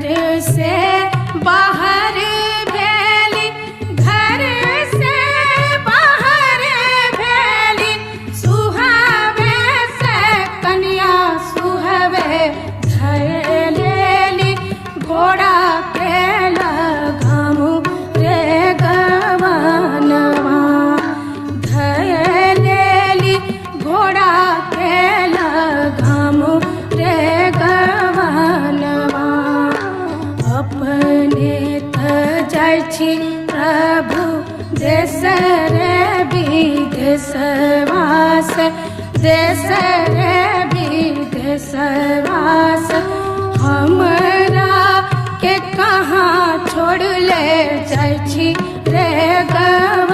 से बाहर भेली, घर से बाहर भेली, सुहावे से कन्या सुहावे धय लेली, घोड़ा के लगामु रे गवनवा, धय लेली घोड़ा के लगामु रे गवनवा। अपने त जाइ छी प्रभु देश रे विदेशवा से, देश रे विदेशवा से, हमरा के कहाँ छोड़ ले जाइ छी रे गवनवा।